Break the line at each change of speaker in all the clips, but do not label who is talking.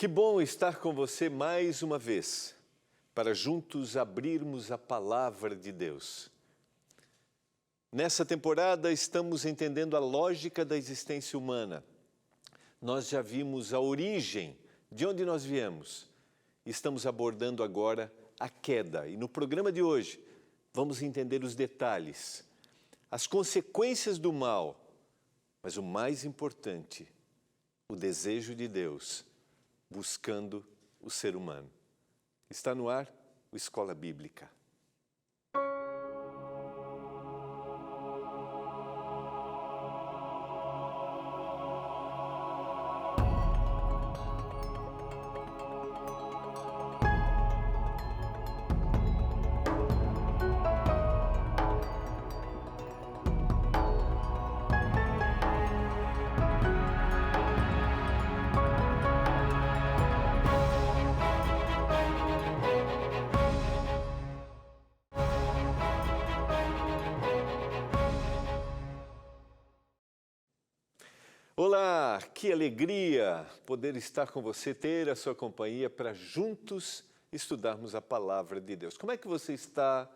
Que bom estar com você mais uma vez, para juntos abrirmos a palavra de Deus. Nessa temporada estamos entendendo a lógica da existência humana. Nós já vimos a origem, de onde nós viemos. Estamos abordando agora a queda. E no programa de hoje, vamos entender os detalhes, as consequências do mal, mas o mais importante, o desejo de Deus, buscando o ser humano. Está no ar o Escola Bíblica. Olá, que alegria poder estar com você, ter a sua companhia para juntos estudarmos a palavra de Deus. Como é que você está?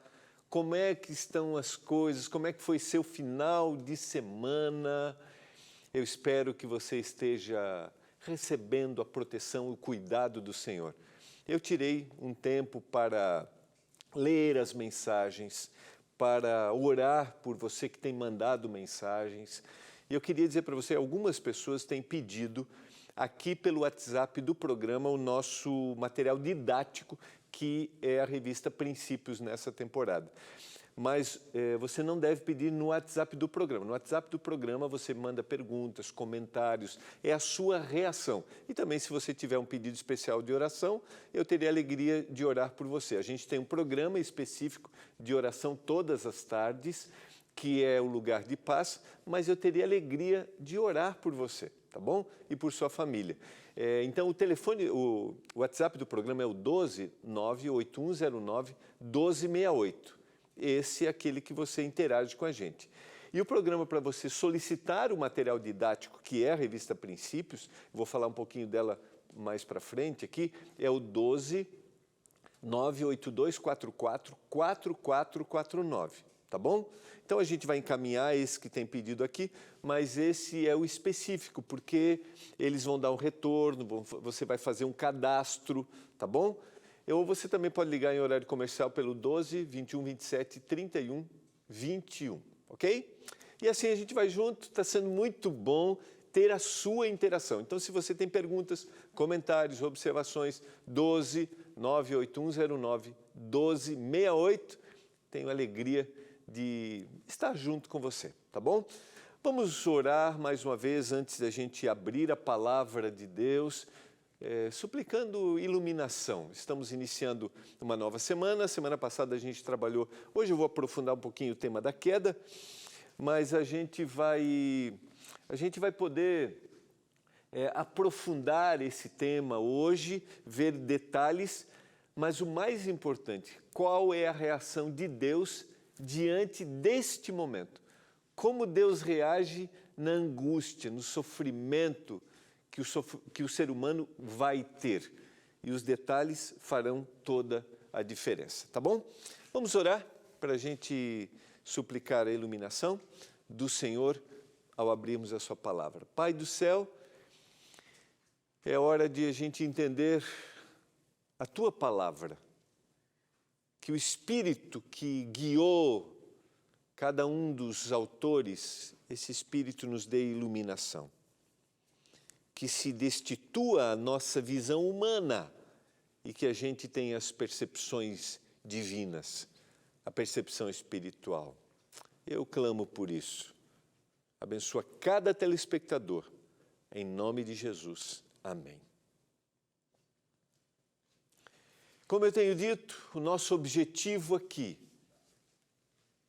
Como é que estão as coisas? Como é que foi seu final de semana? Eu espero que você esteja recebendo a proteção e o cuidado do Senhor. Eu tirei um tempo para ler as mensagens, para orar por você que tem mandado mensagens. E eu queria dizer para você, algumas pessoas têm pedido aqui pelo WhatsApp do programa o nosso material didático, que é a revista Princípios nessa temporada. Mas você não deve pedir no WhatsApp do programa. No WhatsApp do programa você manda perguntas, comentários, é a sua reação. E também se você tiver um pedido especial de oração, eu teria a alegria de orar por você. A gente tem um programa específico de oração todas as tardes, que é o lugar de paz, mas eu teria alegria de orar por você, tá bom? E por sua família. Então, o telefone, o WhatsApp do programa é o 12 98109 1268. Esse é aquele que você interage com a gente. E o programa para você solicitar o material didático, que é a revista Princípios, vou falar um pouquinho dela mais para frente aqui, é o 12 98244 4449. Tá bom? Então a gente vai encaminhar esse que tem pedido aqui, mas esse é o específico, porque eles vão dar um retorno, você vai fazer um cadastro, tá bom? Ou você também pode ligar em horário comercial pelo 12 21 27 31 21, ok? E assim a gente vai junto, está sendo muito bom ter a sua interação. Então se você tem perguntas, comentários, observações, 12 98109 1268, tenho alegria de estar junto com você, tá bom? Vamos orar mais uma vez antes da gente abrir a palavra de Deus, suplicando iluminação. Estamos iniciando uma nova semana. Semana passada a gente trabalhou, hoje eu vou aprofundar um pouquinho o tema da queda, mas a gente vai poder aprofundar esse tema hoje, ver detalhes, mas o mais importante, qual é a reação de Deus diante deste momento? Como Deus reage na angústia, no sofrimento que o ser humano vai ter? E os detalhes farão toda a diferença, tá bom? Vamos orar para a gente suplicar a iluminação do Senhor ao abrirmos a sua palavra. Pai do céu, é hora de a gente entender a tua palavra, que o Espírito que guiou cada um dos autores, esse Espírito nos dê iluminação. Que se destitua a nossa visão humana e que a gente tenha as percepções divinas, a percepção espiritual. Eu clamo por isso. Abençoa cada telespectador. Em nome de Jesus. Amém. Como eu tenho dito, o nosso objetivo aqui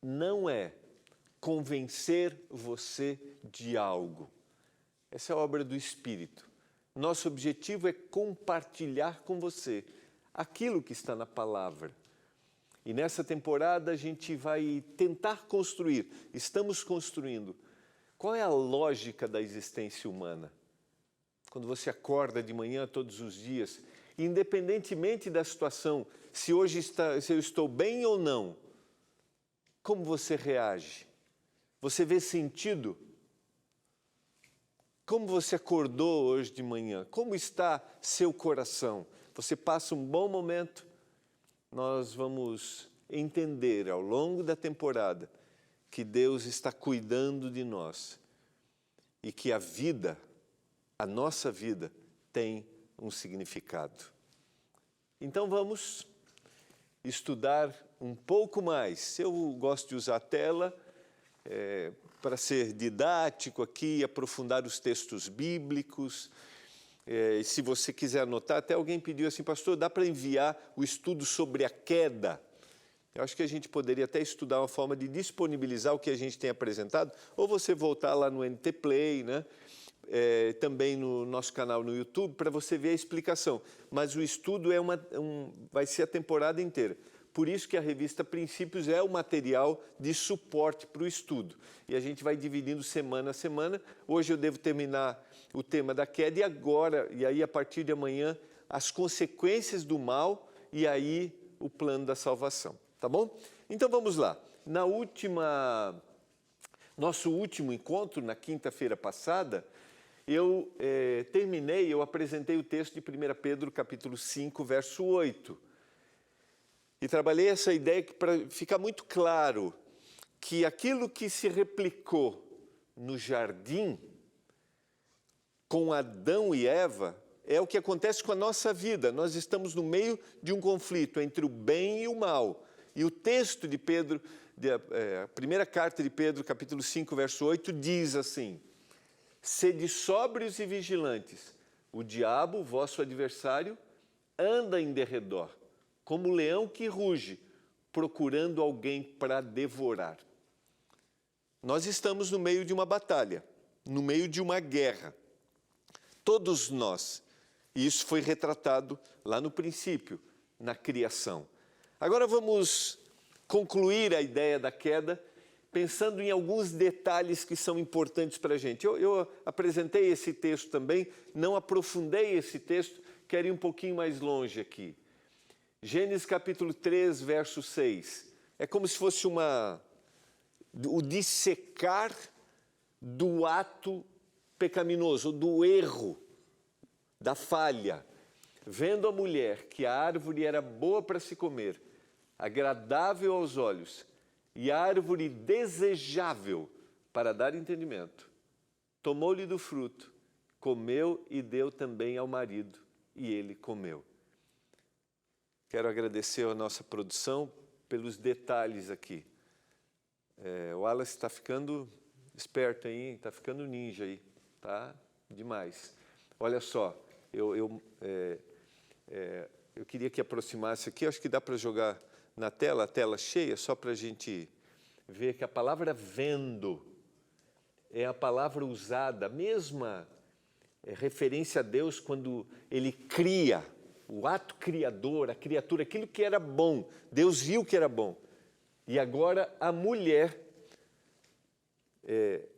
não é convencer você de algo. Essa é a obra do Espírito. Nosso objetivo é compartilhar com você aquilo que está na palavra. E nessa temporada a gente vai tentar construir, estamos construindo, qual é a lógica da existência humana? quando você acorda de manhã todos os dias, independentemente da situação, se eu estou bem ou não, como você reage? Você vê sentido? Como você acordou hoje de manhã? Como está seu coração? Você passa um bom momento? Nós vamos entender ao longo da temporada que Deus está cuidando de nós e que a vida, a nossa vida, tem um significado. Então vamos estudar um pouco mais. Eu gosto de usar a tela para ser didático aqui, aprofundar os textos bíblicos. Se você quiser anotar, até alguém pediu assim, pastor, dá para enviar o estudo sobre a queda? Eu acho que a gente poderia até estudar uma forma de disponibilizar o que a gente tem apresentado, ou você voltar lá no NT Play, né? Também no nosso canal no YouTube, para você ver a explicação. Mas o estudo vai ser a temporada inteira. Por isso que a revista Princípios é o material de suporte para o estudo. E a gente vai dividindo semana a semana. Hoje eu devo terminar o tema da queda e aí a partir de amanhã as consequências do mal e aí o plano da salvação. Tá bom? Então vamos lá. Nosso último encontro, na quinta-feira passada, eu apresentei o texto de 1 Pedro, capítulo 5, verso 8. E trabalhei essa ideia para ficar muito claro que aquilo que se replicou no jardim com Adão e Eva é o que acontece com a nossa vida. Nós estamos no meio de um conflito entre o bem e o mal. E o texto de Pedro, a primeira carta de Pedro, capítulo 5, verso 8, diz assim: sede sóbrios e vigilantes, o diabo, vosso adversário, anda em derredor, como leão que ruge, procurando alguém para devorar. Nós estamos no meio de uma batalha, no meio de uma guerra. Todos nós. E isso foi retratado lá no princípio, na criação. Agora vamos concluir a ideia da queda, pensando em alguns detalhes que são importantes para a gente. Eu apresentei esse texto também, não aprofundei esse texto, quero ir um pouquinho mais longe aqui. Gênesis capítulo 3, verso 6. É como se fosse o dissecar do ato pecaminoso, do erro, da falha. Vendo a mulher que a árvore era boa para se comer, agradável aos olhos, e a árvore desejável para dar entendimento, tomou-lhe do fruto, comeu e deu também ao marido, e ele comeu. Quero agradecer a nossa produção pelos detalhes aqui. O Wallace está ficando esperto aí, está ficando ninja aí, tá? Demais. Olha só, eu queria que aproximasse aqui, acho que dá para jogar na tela, a tela cheia, só para a gente ver que a palavra vendo é a palavra usada, a mesma referência a Deus quando Ele cria, o ato criador, a criatura, aquilo que era bom, Deus viu que era bom. E agora a mulher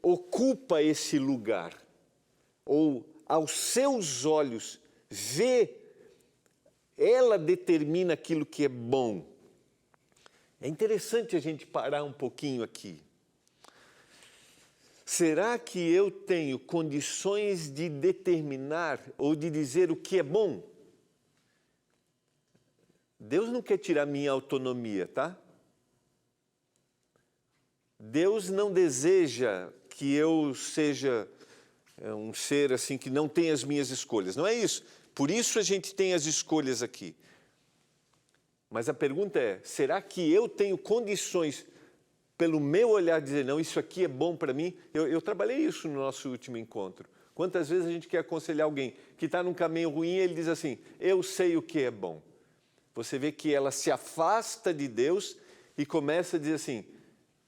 ocupa esse lugar, ou aos seus olhos vê, ela determina aquilo que é bom. É interessante a gente parar um pouquinho aqui. Será que eu tenho condições de determinar ou de dizer o que é bom? Deus não quer tirar minha autonomia, tá? Deus não deseja que eu seja um ser assim que não tem as minhas escolhas. Não é isso. Por isso a gente tem as escolhas aqui. Mas a pergunta é, será que eu tenho condições, pelo meu olhar, de dizer, não, isso aqui é bom para mim? Eu trabalhei isso no nosso último encontro. Quantas vezes a gente quer aconselhar alguém que está num caminho ruim e ele diz assim, eu sei o que é bom. Você vê que ela se afasta de Deus e começa a dizer assim,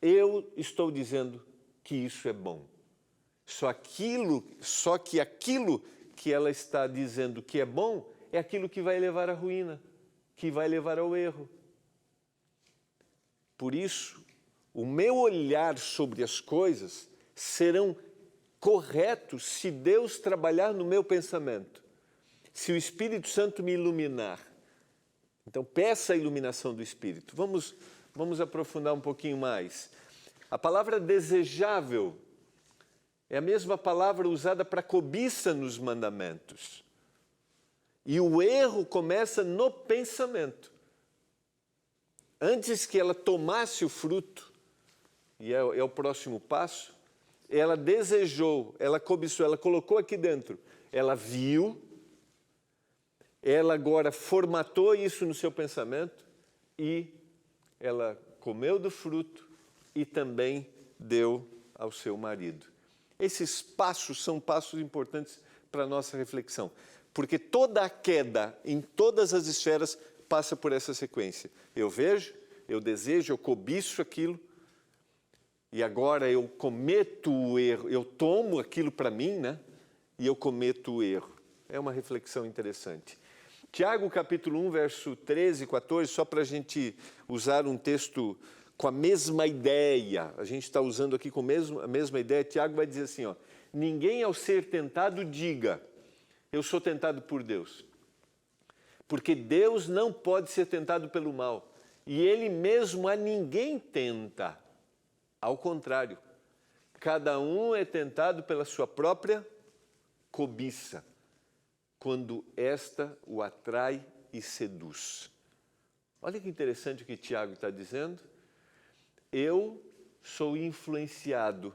eu estou dizendo que isso é bom. Só que aquilo que ela está dizendo que é bom é aquilo que vai levar à ruína, que vai levar ao erro. Por isso, o meu olhar sobre as coisas serão correto se Deus trabalhar no meu pensamento, se o Espírito Santo me iluminar. Então, peça a iluminação do Espírito. Vamos aprofundar um pouquinho mais. A palavra desejável é a mesma palavra usada para cobiça nos mandamentos. E o erro começa no pensamento. Antes que ela tomasse o fruto, e é o próximo passo, ela desejou, ela cobiçou, ela colocou aqui dentro, ela viu, ela agora formatou isso no seu pensamento e ela comeu do fruto e também deu ao seu marido. Esses passos são passos importantes para a nossa reflexão, porque toda a queda em todas as esferas passa por essa sequência. Eu vejo, eu desejo, eu cobiço aquilo, e agora eu cometo o erro, eu tomo aquilo para mim, né? E eu cometo o erro. É uma reflexão interessante. Tiago, capítulo 1, verso 13 e 14, só para a gente usar um texto com a mesma ideia. A gente está usando aqui com a mesma ideia. Tiago vai dizer assim, ó, ninguém ao ser tentado diga, eu sou tentado por Deus. Porque Deus não pode ser tentado pelo mal. E Ele mesmo a ninguém tenta. Ao contrário, cada um é tentado pela sua própria cobiça, quando esta o atrai e seduz. Olha que interessante o que Tiago está dizendo. Eu sou influenciado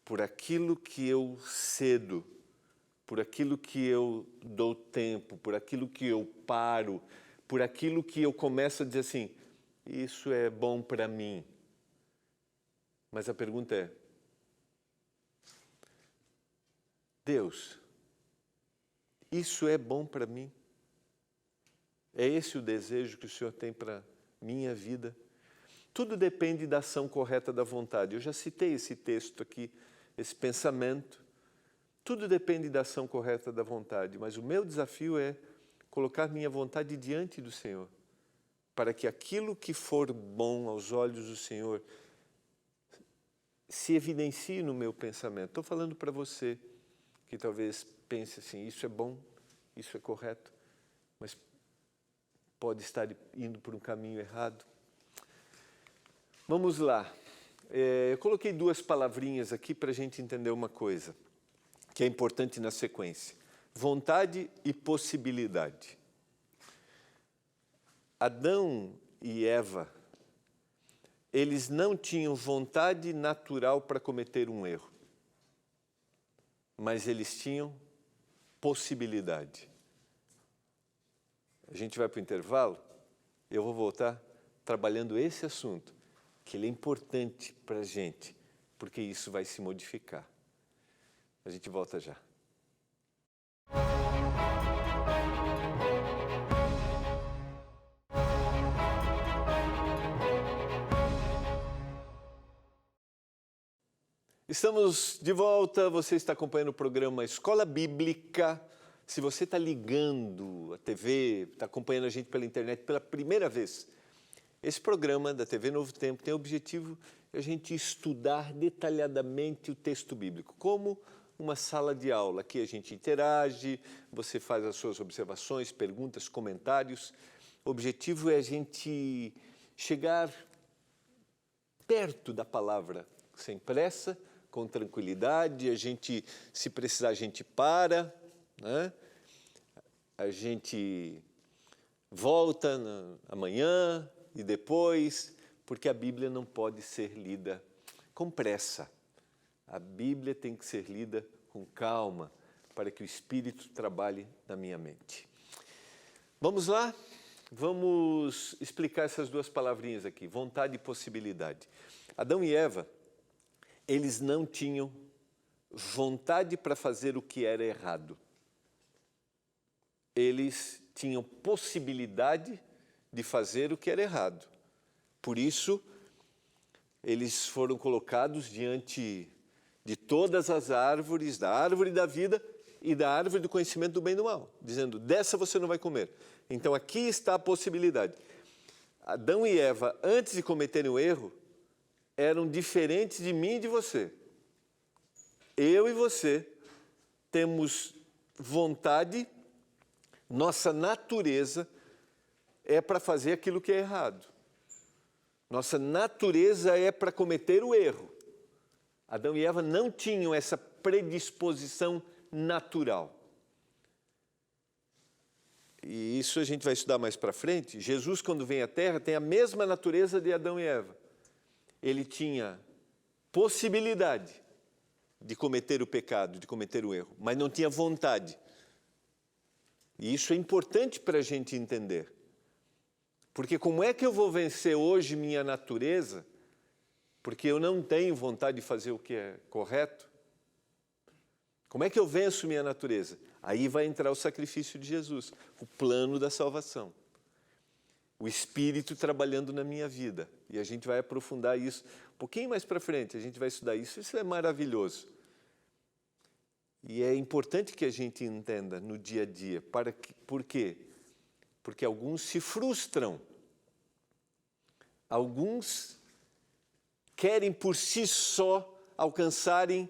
por aquilo que eu cedo, por aquilo que eu dou tempo, por aquilo que eu paro, por aquilo que eu começo a dizer assim, isso é bom para mim. Mas a pergunta é, Deus, isso é bom para mim? É esse o desejo que o Senhor tem para minha vida? Tudo depende da ação correta da vontade. Eu já citei esse texto aqui, esse pensamento. Tudo depende da ação correta da vontade, mas o meu desafio é colocar minha vontade diante do Senhor, para que aquilo que for bom aos olhos do Senhor se evidencie no meu pensamento. Estou falando para você que talvez pense assim, isso é bom, isso é correto, mas pode estar indo por um caminho errado. Vamos lá. Eu coloquei duas palavrinhas aqui para a gente entender uma coisa, que é importante na sequência. Vontade e possibilidade. Adão e Eva, eles não tinham vontade natural para cometer um erro, mas eles tinham possibilidade. A gente vai para o intervalo, eu vou voltar trabalhando esse assunto, que ele é importante para a gente, porque isso vai se modificar. A gente volta já. Estamos de volta, você está acompanhando o programa Escola Bíblica. Se você está ligando a TV, está acompanhando a gente pela internet pela primeira vez, esse programa da TV Novo Tempo tem o objetivo de a gente estudar detalhadamente o texto bíblico, como uma sala de aula. Aqui a gente interage, você faz as suas observações, perguntas, comentários. O objetivo é a gente chegar perto da palavra, sem pressa, com tranquilidade. A gente, se precisar, a gente para, né? A gente volta amanhã e depois, porque a Bíblia não pode ser lida com pressa. A Bíblia tem que ser lida com calma, para que o Espírito trabalhe na minha mente. Vamos lá? Vamos explicar essas duas palavrinhas aqui, vontade e possibilidade. Adão e Eva, eles não tinham vontade para fazer o que era errado. Eles tinham possibilidade de fazer o que era errado. Por isso, eles foram colocados diante de todas as árvores, da árvore da vida e da árvore do conhecimento do bem e do mal, dizendo, dessa você não vai comer. Então, aqui está a possibilidade. Adão e Eva, antes de cometerem o erro, eram diferentes de mim e de você. eu e você temos vontade, nossa natureza é para fazer aquilo que é errado. Nossa natureza é para cometer o erro. Adão e Eva não tinham essa predisposição natural. E isso a gente vai estudar mais para frente. Jesus, quando vem à Terra, tem a mesma natureza de Adão e Eva. Ele tinha possibilidade de cometer o pecado, de cometer o erro, mas não tinha vontade. E isso é importante para a gente entender. Porque como é que eu vou vencer hoje minha natureza? Porque eu não tenho vontade de fazer o que é correto? Como é que eu venço minha natureza? Aí vai entrar o sacrifício de Jesus, o plano da salvação. O Espírito trabalhando na minha vida. E a gente vai aprofundar isso um pouquinho mais para frente, a gente vai estudar isso. Isso é maravilhoso. E é importante que a gente entenda no dia a dia. Por quê? Porque alguns se frustram. Alguns querem por si só alcançarem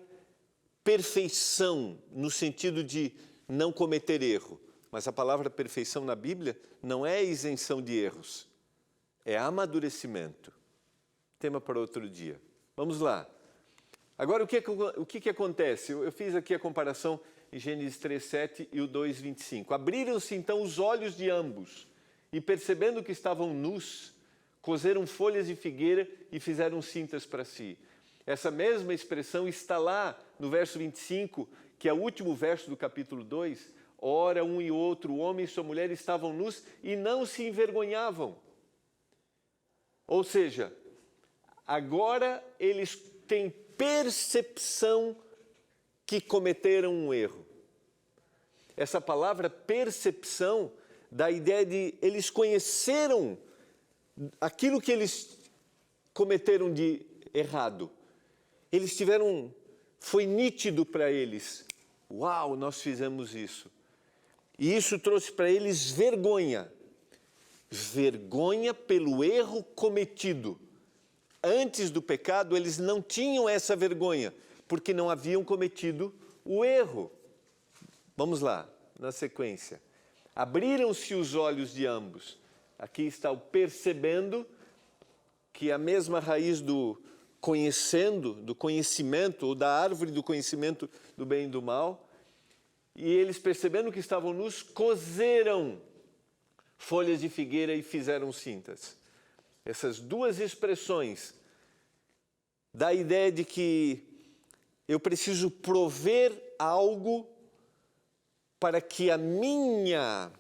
perfeição, no sentido de não cometer erro. Mas a palavra perfeição na Bíblia não é isenção de erros, é amadurecimento. Tema para outro dia. Vamos lá. Agora, o que acontece? Eu fiz aqui a comparação em Gênesis 3:7 e o 2:25. Abriram-se então os olhos de ambos e, percebendo que estavam nus, coseram folhas de figueira e fizeram cintas para si. Essa mesma expressão está lá no verso 25, que é o último verso do capítulo 2. Ora, um e outro, o homem e sua mulher, estavam nus e não se envergonhavam. Ou seja, agora eles têm percepção que cometeram um erro. Essa palavra percepção dá a ideia de eles conheceram aquilo que eles cometeram de errado. Eles tiveram, foi nítido para eles. Uau, nós fizemos isso. E isso trouxe para eles vergonha. Vergonha pelo erro cometido. Antes do pecado, eles não tinham essa vergonha, porque não haviam cometido o erro. Vamos lá, na sequência. Abriram-se os olhos de ambos. Aqui está o percebendo, que é a mesma raiz do conhecendo, do conhecimento, ou da árvore do conhecimento do bem e do mal. E eles, percebendo que estavam nus, coseram folhas de figueira e fizeram cintas. Essas duas expressões dá a ideia de que eu preciso prover algo para que a minha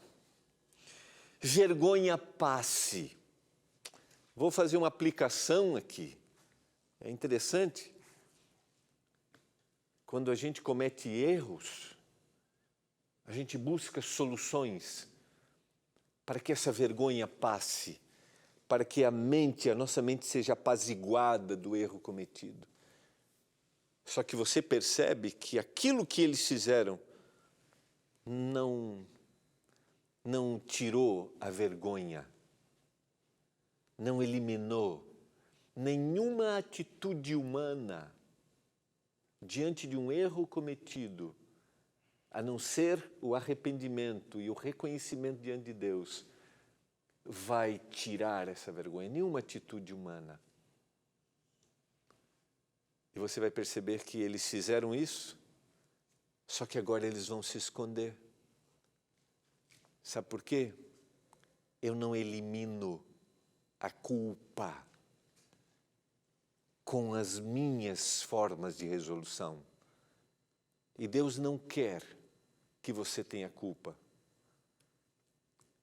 vergonha passe. Vou fazer uma aplicação aqui. É interessante. Quando a gente comete erros, a gente busca soluções para que essa vergonha passe, para que a nossa mente seja apaziguada do erro cometido. Só que você percebe que aquilo que eles fizeram não tirou a vergonha, não eliminou nenhuma atitude humana diante de um erro cometido, a não ser o arrependimento e o reconhecimento diante de Deus, vai tirar essa vergonha, nenhuma atitude humana. E você vai perceber que eles fizeram isso, só que agora eles vão se esconder. Sabe por quê? Eu não elimino a culpa com as minhas formas de resolução. E Deus não quer que você tenha culpa.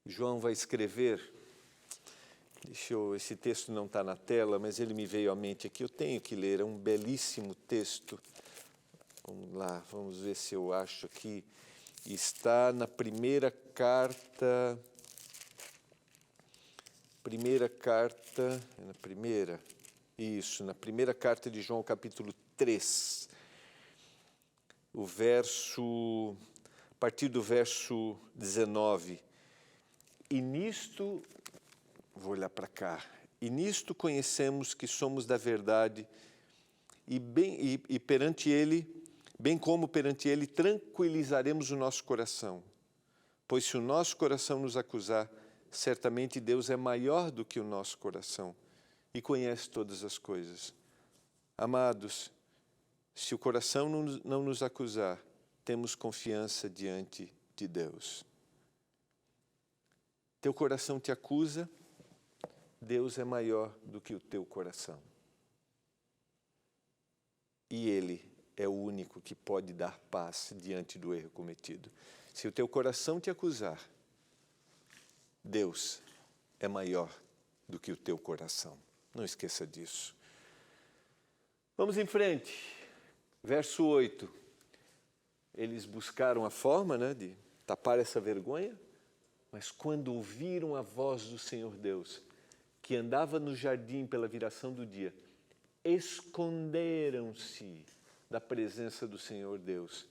João vai escrever, esse texto não está na tela, mas ele me veio à mente aqui, eu tenho que ler, é um belíssimo texto. Vamos lá, vamos ver se eu acho aqui. Está na primeira carta, na primeira carta de João, capítulo 3, a partir do verso 19. E nisto, vou olhar para cá, e nisto conhecemos que somos da verdade e perante Ele bem como perante Ele tranquilizaremos o nosso coração. Pois se o nosso coração nos acusar, certamente Deus é maior do que o nosso coração e conhece todas as coisas. Amados, se o coração não nos acusar, temos confiança diante de Deus. Teu coração te acusa, Deus é maior do que o teu coração. E Ele é o único que pode dar paz diante do erro cometido. Se o teu coração te acusar, Deus é maior do que o teu coração. Não esqueça disso. Vamos em frente. Verso 8. Eles buscaram a forma, de tapar essa vergonha, mas quando ouviram a voz do Senhor Deus, que andava no jardim pela viração do dia, esconderam-se da presença do Senhor Deus.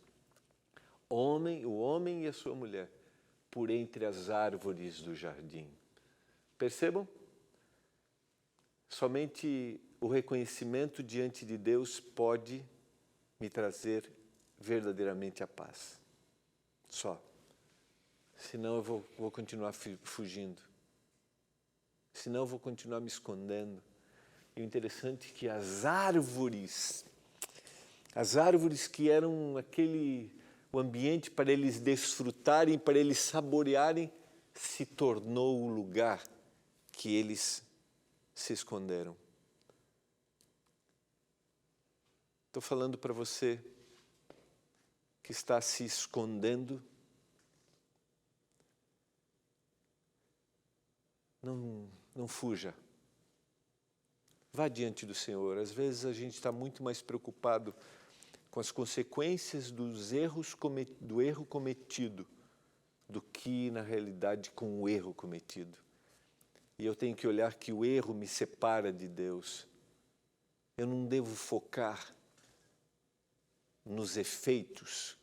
O homem e a sua mulher, por entre as árvores do jardim. Percebam? Somente o reconhecimento diante de Deus pode me trazer verdadeiramente a paz. Só. Senão eu vou continuar fugindo. Senão eu vou continuar me escondendo. E o interessante é que as árvores que eram o ambiente para eles desfrutarem, para eles saborearem, se tornou o lugar que eles se esconderam. Estou falando para você que está se escondendo. Não fuja. Vá diante do Senhor. Às vezes a gente está muito mais preocupado com as consequências do erro cometido do que, na realidade, com o erro cometido. E eu tenho que olhar que o erro me separa de Deus. Eu não devo focar nos efeitos,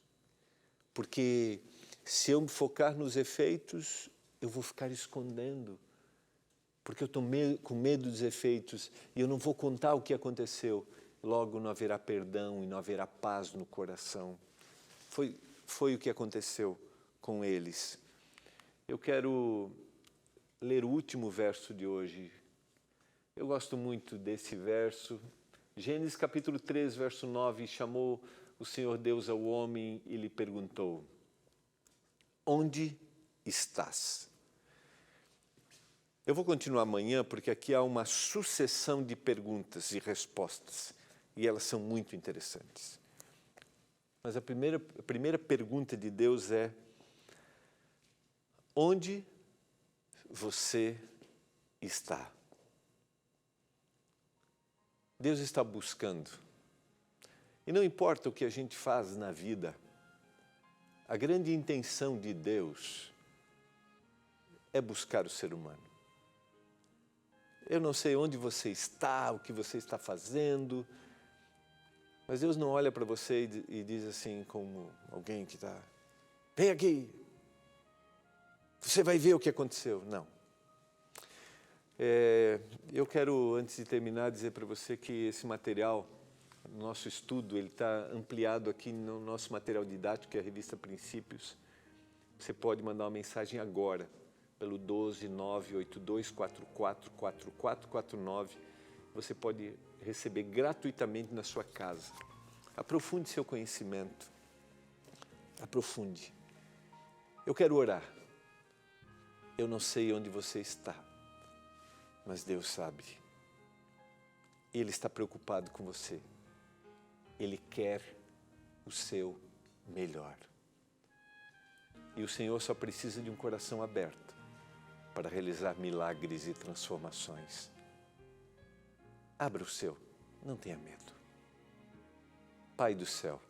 porque se eu me focar nos efeitos, eu vou ficar escondendo, porque eu estou com medo dos efeitos e eu não vou contar o que aconteceu. Logo não haverá perdão e não haverá paz no coração. Foi o que aconteceu com eles. Eu quero ler o último verso de hoje. Eu gosto muito desse verso. Gênesis capítulo 3, verso 9, chamou o Senhor Deus ao homem e lhe perguntou: onde estás? Eu vou continuar amanhã porque aqui há uma sucessão de perguntas e respostas e elas são muito interessantes. Mas a primeira pergunta de Deus é: onde você está? Deus está buscando. E não importa o que a gente faz na vida, a grande intenção de Deus é buscar o ser humano. Eu não sei onde você está, o que você está fazendo, mas Deus não olha para você e diz assim como alguém que está: vem aqui, você vai ver o que aconteceu. Não. Eu quero, antes de terminar, dizer para você que esse material, nosso estudo, ele está ampliado aqui no nosso material didático, que é a revista Princípios. Você pode mandar uma mensagem agora, pelo 12982444449. Você pode receber gratuitamente na sua casa. Aprofunde seu conhecimento. Aprofunde. Eu quero orar. Eu não sei onde você está, mas Deus sabe. Ele está preocupado com você. Ele quer o seu melhor. E o Senhor só precisa de um coração aberto para realizar milagres e transformações. Abra o seu, não tenha medo. Pai do céu,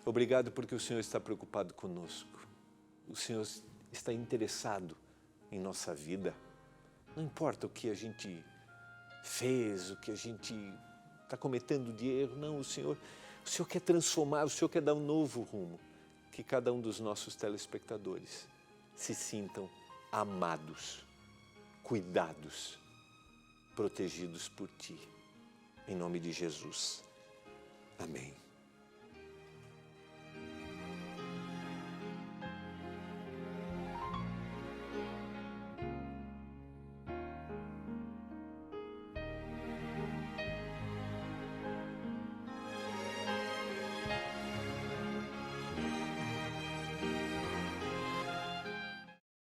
obrigado porque o Senhor está preocupado conosco. O Senhor está interessado em nossa vida. Não importa o que a gente fez, o que a gente está cometendo de erro. Não, o Senhor quer transformar, o Senhor quer dar um novo rumo. Que cada um dos nossos telespectadores se sintam amados, cuidados, protegidos por Ti. Em nome de Jesus. Amém.